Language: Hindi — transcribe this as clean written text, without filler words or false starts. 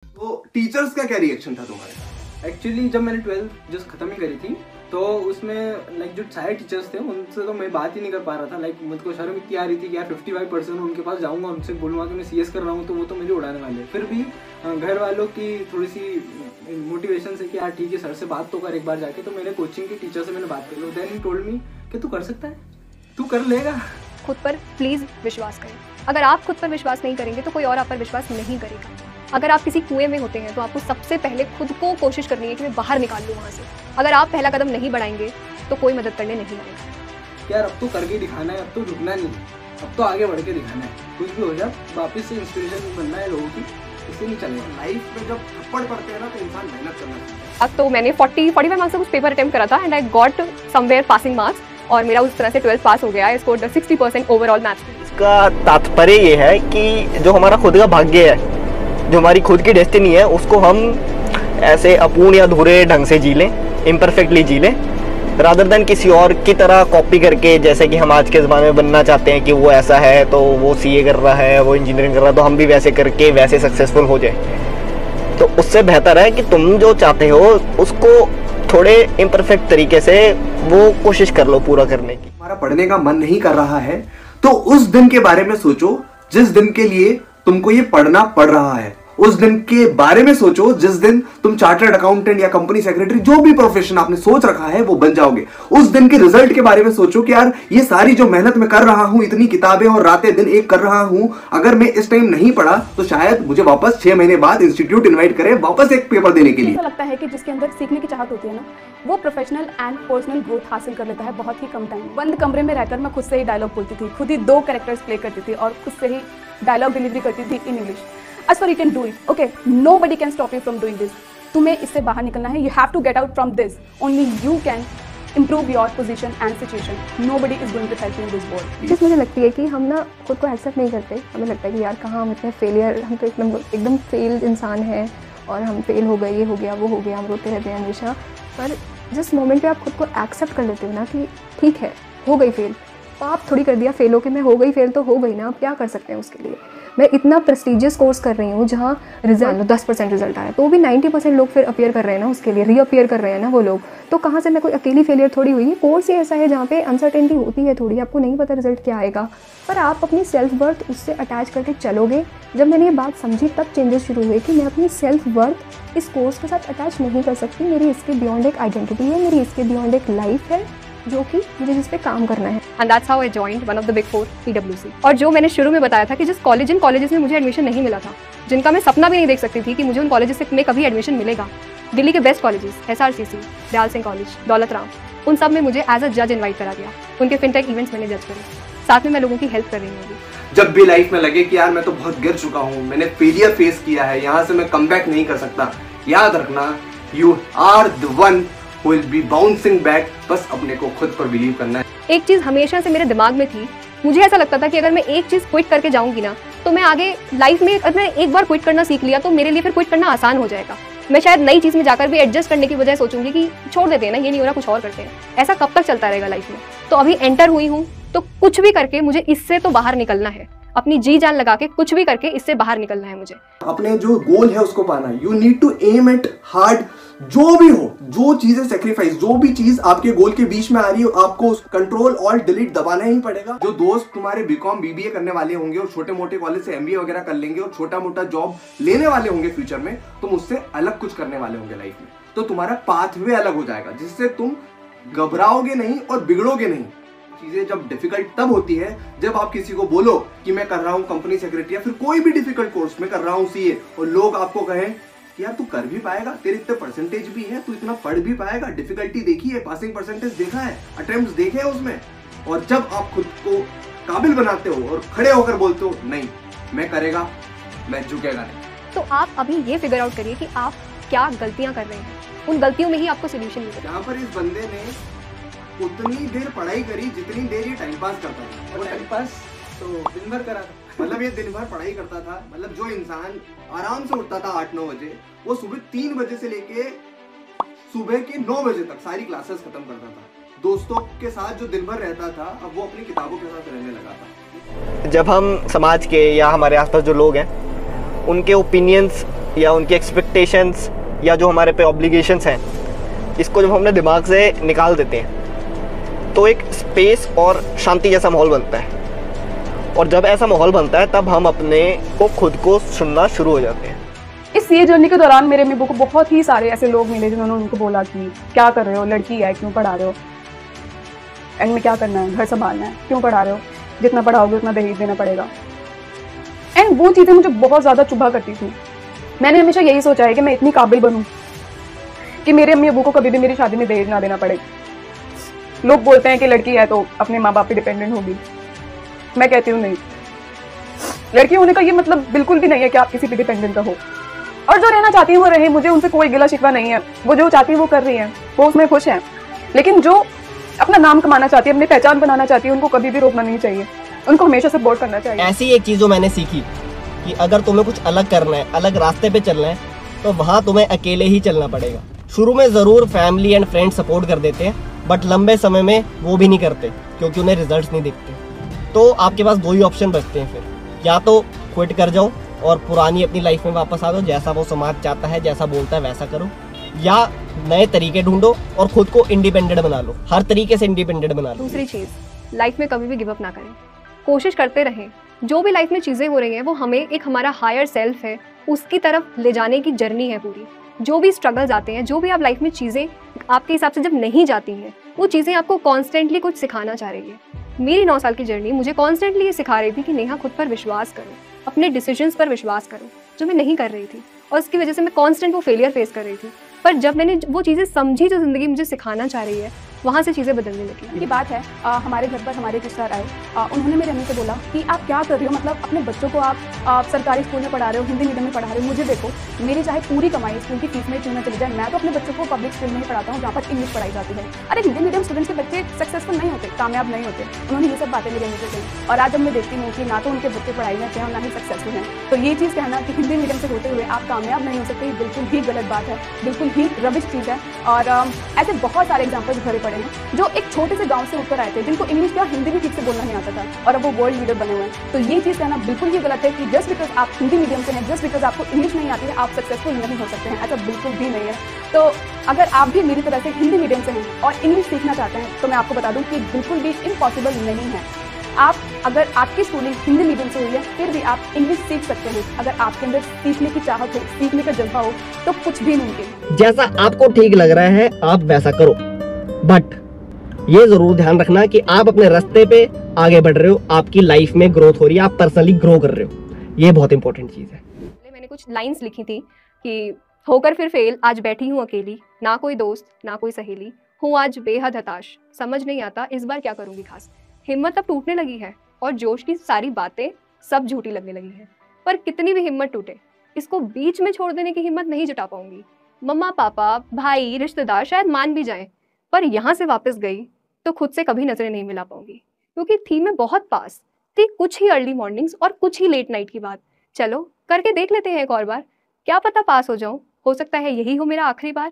तो टीचर्स का क्या रिएक्शन था तुम्हारे? एक्चुअली जब मैंने 12th जस्ट खत्म ही करी थी तो उसमें लाइक जो सारे टीचर्स थे उनसे तो मैं बात ही नहीं कर पा रहा था। लाइक मुझको शर्म इतनी आ रही थी कि यार 55% उनके पास जाऊंगा, उनसे बोलूँगा कि मैं CS कर रहा हूँ तो वो तो मुझे उड़ाने वाले। फिर भी घर वालों की थोड़ी सी मोटिवेशन से कि यार ठीक है सर से बात तो कर एक बार जाके, तो मेरे कोचिंग के टीचर से मैंने बात कर ली। देन ही टोल्ड मी कि तू कर सकता है, तू कर लेगा। खुद पर प्लीज़ विश्वास करें। अगर आप खुद पर विश्वास नहीं करेंगे तो कोई और आप पर विश्वास नहीं करेगा। अगर आप किसी कुएं में होते हैं तो आपको सबसे पहले खुद को कोशिश करनी है कि मैं बाहर निकाल लूँ वहाँ से। अगर आप पहला कदम नहीं बढ़ाएंगे तो कोई मदद करने नहीं आएगा। यार अब तो करके दिखाना है, अब तो रुकना नहीं, अब तो आगे बढ़ के दिखाना है। कुछ भी हो जाए वापस से इंस्पिरेशन बनना है लोगों की, इससे नहीं चलेगा। लाइफ में जब थप्पड़ पड़ते हैं ना तो इंसान मेहनत करना चाहिए। अब तो मैंने 45 मार्क्स से कुछ पेपर अटेम्प्ट करा था and I got somewhere passing marks और मेरा उस तरह से 12th पास हो गया। I scored 60% overall maths. इसका तात्पर्य ये है कि जो हमारा खुद का भाग्य है, जो हमारी खुद की डेस्टिनी है, उसको हम ऐसे अपूर्ण या अधूरे ढंग से जी लें, इम्परफेक्टली जी लें, रादर देन किसी और की तरह कॉपी करके। जैसे कि हम आज के ज़माने में बनना चाहते हैं कि वो ऐसा है तो वो CA कर रहा है, वो इंजीनियरिंग कर रहा है, तो हम भी वैसे करके वैसे सक्सेसफुल हो जाए। तो उससे बेहतर है कि तुम जो चाहते हो उसको थोड़े इम्परफेक्ट तरीके से वो कोशिश कर लो पूरा करने की। हमारा पढ़ने का मन नहीं कर रहा है तो उस दिन के बारे में सोचो जिस दिन के लिए तुमको ये पढ़ना पड़ रहा है। उस दिन के बारे में सोचो जिस दिन तुम चार्टर्ड अकाउंटेंट या कंपनी सेक्रेटरी, जो भी प्रोफेशन आपने सोच रखा है वो बन जाओगे। उस दिन के रिजल्ट के बारे में सोचो कि यार ये सारी जो मेहनत मैं कर रहा हूं, इतनी किताबें और रातें दिन एक कर रहा हूं, अगर मैं इस टाइम नहीं पढ़ा तो शायद मुझे वापस 6 महीने बाद इंस्टीट्यूट इन्वाइट करे वापस एक पेपर देने के लिए। ऐसा लगता है कि जिसके अंदर सीखने की चाहत होती है ना, वो प्रोफेशनल एंड पर्सनल ग्रोथ हासिल कर लेता है बहुत ही कम टाइम। बंद कमरे में रहकर मैं खुद से ही डायलॉग बोलती थी, खुद ही 2 कैरेक्टर्स प्ले करती थी और खुद से ही डायलॉग डिलीवरी करती थी in English. As far you can do it, okay? Nobody can stop you from doing this. तुम्हें इससे बाहर निकलना है. You have to get out from this. Only you can improve your position and situation. Nobody is going to help you in this world. चीज़ मुझे लगती है कि हम ना खुद को एक्सेप्ट नहीं करते। हमें लगता है कि यार कहाँ हम इतने फेलियर, हम तो एकदम फेल्ड इंसान हैं और हम फेल हो गए, ये हो गया वो हो गया, हम रोते रहते हैं हमेशा। पर जिस मोमेंट पे आप खुद को एक्सेप्ट कर लेते हो ना कि ठीक है हो गई फेल, पाप थोड़ी कर दिया फेल हो के, मैं हो गई फेल तो हो गई ना, अब क्या कर सकते हैं उसके लिए। मैं इतना प्रेस्टीजियस कोर्स कर रही हूँ जहाँ रिजल्ट 10% रिजल्ट आया तो भी 90% लोग फिर अपीयर कर रहे हैं ना, उसके लिए रीअपीयर कर रहे हैं ना वो लोग। तो कहाँ से मैं कोई अकेली फेलियर थोड़ी हुई। कोर्स ही ऐसा है जहाँ पे अनसर्टेनिटी होती है थोड़ी, आपको नहीं पता रिजल्ट क्या आएगा, पर आप अपनी सेल्फ वर्थ उससे अटैच करके चलोगे। जब मैंने ये बात समझी तब चेंजेस शुरू हुए कि मैं अपनी सेल्फ वर्थ इस कोर्स के साथ अटैच नहीं कर सकती। मेरी इसके बियॉन्ड एक आइडेंटिटी है, मेरी इसके बियॉन्ड एक लाइफ है जो कि मुझे जिस पे काम करना है। And that's how I joined one of the big 4 PwC। और जो मैंने शुरू में बताया था कि जिस कॉलेजेस में मुझे एडमिशन नहीं मिला था, जिनका मैं सपना भी नहीं देख सकती थी कि मुझे उन कॉलेजेस में कभी एडमिशन मिलेगा, दिल्ली के best colleges SRCC, Dayal Singh college, Daulat Ram, उन सब में मुझे एज अ जज इन्वाइट करा गया। उनके फिनटेक इवेंट्स मैंने जज करे, साथ में मैं लोगों की हेल्प कर रही हूँ। जब भी लाइफ में लगे कि यार मैं तो बहुत गिर चुका हूँ, मैंने फेलियर फेस किया है, यहाँ से मैं कमबैक नहीं कर सकता, याद रखना you are the one who will be bouncing back। बस अपने को खुद पर बिलीव करना है। एक चीज़ हमेशा से मेरे दिमाग में थी, मुझे ऐसा लगता था कि अगर मैं एक चीज़ क्विट करके जाऊंगी ना तो मैं आगे लाइफ में, अगर मैंने एक बार क्विट करना सीख लिया तो मेरे लिए फिर क्विट करना आसान हो जाएगा। मैं शायद नई चीज़ में जाकर भी एडजस्ट करने की बजाय सोचूंगी कि छोड़ देते हैं ना, ये नहीं हो रहा, कुछ और करते हैं। ऐसा कब तक चलता रहेगा लाइफ में। तो अभी एंटर हुई हूँ तो कुछ भी करके मुझे इससे तो बाहर निकलना है, अपनी जी जान लगा के कुछ भी करके इससे बाहर निकलना है मुझे। अपने जो गोल है उसको पाना है। You need to aim at hard. जो भी हो, जो चीजें सेक्रीफाइस, जो भी चीज आपके गोल के बीच में आ रही हो, आपको कंट्रोल ऑल्ट डिलीट दबाना ही पड़ेगा। जो दोस्त तुम्हारे BCom BBA करने वाले होंगे और छोटे मोटे कॉलेज से MBA वगैरह कर लेंगे और छोटा मोटा जॉब लेने वाले होंगे फ्यूचर में, तुम उससे अलग कुछ करने वाले होंगे लाइफ में। तो तुम्हारा पाथवे अलग हो जाएगा जिससे तुम घबराओगे नहीं और बिगड़ोगे नहीं। चीजें जब डिफिकल्ट तब होती है जब आप किसी को बोलो कि मैं कर रहा हूँ कंपनी सेक्रेटरी या फिर कोई भी डिफिकल्ट कोर्स में कर रहा हूँ CA, और लोग आपको कहें कि यार तू कर भी पाएगा, तेरे इतने परसेंटेज भी है, तू इतना पढ़ भी पाएगा, डिफिकल्टी देखी है, पासिंग परसेंटेज देखा है, अटेम्प्ट्स देखे हैं उसमें। और जब आप खुद को काबिल बनाते हो और खड़े होकर बोलते हो नहीं मैं करेगा, मैं झुकेगा नहीं, तो आप अभी ये फिगर आउट करिए कि आप क्या गलतियां कर रहे हैं, उन गलतियों में ही आपको सोल्यूशन मिलेगा। यहाँ पर इस बंदे ने उतनी देर पढ़ाई करी जितनी देर ये टाइम पास करता था। और टाइम पास तो दिन भर करा था, मतलब ये दिन भर पढ़ाई करता था। मतलब जो इंसान आराम से उठता था 8-9 बजे, वो सुबह 3 बजे से लेके सुबह के 9 बजे तक सारी क्लासेस खत्म करता था। दोस्तों के साथ जो दिन भर रहता था, अब वो अपनी किताबों के साथ रहने लगा था। जब हम समाज के या हमारे आसपास जो लोग हैं उनके ओपिनियंस या उनकी एक्सपेक्टेशंस या जो हमारे पे ऑब्लिगेशंस हैं, इसको जब हमने दिमाग से निकाल देते हैं तो एक स्पेस और शांति जैसा माहौल बनता है। और जब ऐसा माहौल बनता है तब हम अपने को खुद को सुनना शुरू हो जाते हैं। इस सीए जर्नी के दौरान मेरे अम्मी को बहुत ही सारे ऐसे लोग मिले जिन्होंने उनको बोला कि क्या कर रहे हो, लड़की है, क्यों पढ़ा रहे हो, एंड में क्या करना है, घर संभालना है, क्यों पढ़ा रहे हो, जितना पढ़ाओगे उतना दहेज देना पड़ेगा। एंड वो चीज़ें मुझे बहुत ज़्यादा चुभा करती थी। मैंने हमेशा यही सोचा है कि मैं इतनी काबिल बनूं कि मेरे अम्मी अबू को कभी भी मेरी शादी में दहेज ना देना पड़े। लोग बोलते हैं कि लड़की है तो अपने माँ बाप पे डिपेंडेंट होगी। मैं कहती हूँ नहीं, लड़की होने का ये मतलब बिल्कुल भी नहीं है कि आप किसी पे डिपेंडेंट रहो। और जो रहना चाहती है वो रहे, मुझे उनसे कोई गिला शिकवा नहीं है। वो जो चाहती है वो कर रही है, वो उसमें खुश है। लेकिन जो अपना नाम कमाना चाहती है, अपनी पहचान बनाना चाहती है, उनको कभी भी रोकना नहीं चाहिए, उनको हमेशा सपोर्ट करना चाहिए। ऐसी एक चीज़ जो मैंने सीखी कि अगर तुम्हें कुछ अलग करना है, अलग रास्ते पे चलना है, तो वहाँ तुम्हें अकेले ही चलना पड़ेगा। शुरू में ज़रूर फैमिली एंड फ्रेंड्स सपोर्ट कर देते हैं, बट लंबे समय में वो भी नहीं करते क्योंकि उन्हें रिजल्ट्स नहीं दिखते। तो आपके पास दो ही ऑप्शन बचते हैं फिर, या तो क्विट कर जाओ और पुरानी अपनी लाइफ में वापस आ जाओ, जैसा वो समाज चाहता है, जैसा बोलता है वैसा करो, या नए तरीके ढूंढो और खुद को इंडिपेंडेंट बना लो, हर तरीके से इंडिपेंडेंट बना लो। दूसरी चीज़, लाइफ में कभी भी गिव अप ना करें, कोशिश करते रहें। जो भी लाइफ में चीज़ें हो रही हैं वो हमें एक हमारा हायर सेल्फ है उसकी तरफ ले जाने की जर्नी है पूरी। जो भी स्ट्रगल्स आते हैं, जो भी आप लाइफ में चीज़ें आपके हिसाब से जब नहीं जाती हैं, वो चीज़ें आपको कॉन्स्टेंटली कुछ सिखाना चाह रही है। मेरी 9 साल की जर्नी मुझे कॉन्स्टेंटली ये सिखा रही थी कि नेहा खुद पर विश्वास करो, अपने डिसीजंस पर विश्वास करो, जो मैं नहीं कर रही थी। और उसकी वजह से मैं कॉन्स्टेंट वो फेलियर फेस कर रही थी। पर जब मैंने वो चीज़ें समझी जो ज़िंदगी मुझे सिखाना चाह रही है, वहाँ से चीज़ें बदलने लगी। की बात है, हमारे घर पर हमारे रिश्तेदार आए, उन्होंने मेरे अम्मी से बोला कि आप क्या कर रही हो, मतलब अपने बच्चों को आप सरकारी स्कूल में पढ़ा रहे हो, हिंदी मीडियम में पढ़ा रहे हो। मुझे देखो, मेरी चाहे पूरी कमाई स्कूल की फीस में क्यों ना चली जाए, मैं तो अपने बच्चों को पब्लिक स्कूल में ही पढ़ाता हूँ जहाँ पर इंग्लिश पढ़ाई जाती है। अरे हिंदी मीडियम स्टूडेंट्स के बच्चे सक्सेसफुल नहीं होते, कामयाब नहीं होते। उन्होंने ये सब बातें मेरे अम्मी से कही। और आज जब मैं देखती हूँ कि ना तो उनके बच्चे पढ़ाई में अच्छे हैं और ना ही सक्सेसफुल हैं, तो ये चीज़ कहना कि हिंदी मीडियम से होते हुए आप कामयाब नहीं हो सकते, बिल्कुल ही गलत बात है, बिल्कुल ही रबिश चीज़ है। और ऐसे बहुत सारे एग्जाम्पल्स भरे पड़े हैं जो एक छोटे से गांव से ऊपर आए थे, जिनको इंग्लिश या हिंदी भी ठीक से बोलना नहीं आता था, और अब वो वर्ल्ड लीडर बने हुए हैं। तो ये चीज़ कहना बिल्कुल ही गलत है कि जस्ट बिकॉज आप हिंदी मीडियम से हैं, जस्ट बिकॉज आपको इंग्लिश नहीं आती है, आप सक्सेसफुल नहीं हो सकते हैं। ऐसा बिल्कुल भी नहीं है। तो अगर आप भी मेरी तरह से हिंदी मीडियम से हैं और इंग्लिश सीखना चाहते हैं, तो मैं आपको बता दूं कि बिल्कुल भी इम्पॉसिबल नहीं है। आप अगर आपकी स्कूलिंग हिंदी मीडियम से हुई है, फिर भी आप इंग्लिश सीख सकते हैं। अगर आपके अंदर सीखने की चाहत हो, सीखने का जज्बा हो, तो कुछ भी मुमकिन है। जैसा आपको ठीक लग रहा है आप वैसा करो, बट ये जरूर ध्यान रखना कि आप अपने रास्ते पे आगे बढ़ रहे हो, आपकी लाइफ में ग्रोथ हो रही है, आप पर्सनली ग्रो कर रहे हो। ये बहुत इंपॉर्टेंट चीज़ है। मैंने कुछ लाइंस लिखी थी कि होकर फिर फेल, आज बैठी हूँ अकेली, ना कोई दोस्त ना कोई सहेली, हूँ आज बेहद हताश, समझ नहीं आता इस बार क्या करूँगी खास। हिम्मत अब टूटने लगी है और जोश की सारी बातें सब झूठी लगने लगी है। पर कितनी भी हिम्मत टूटे, इसको बीच में छोड़ देने की हिम्मत नहीं जुटा पाऊंगी। मम्मा पापा भाई रिश्तेदार शायद मान भी जाएं, पर यहाँ से वापस गई तो खुद से कभी नजरें नहीं मिला पाऊंगी, क्योंकि थी मैं बहुत पास, थी कुछ ही अर्ली मॉर्निंग्स और कुछ ही लेट नाइट की बात। चलो करके देख लेते हैं एक और बार, क्या पता पास हो जाऊं, हो सकता है यही हो मेरा आखिरी बार।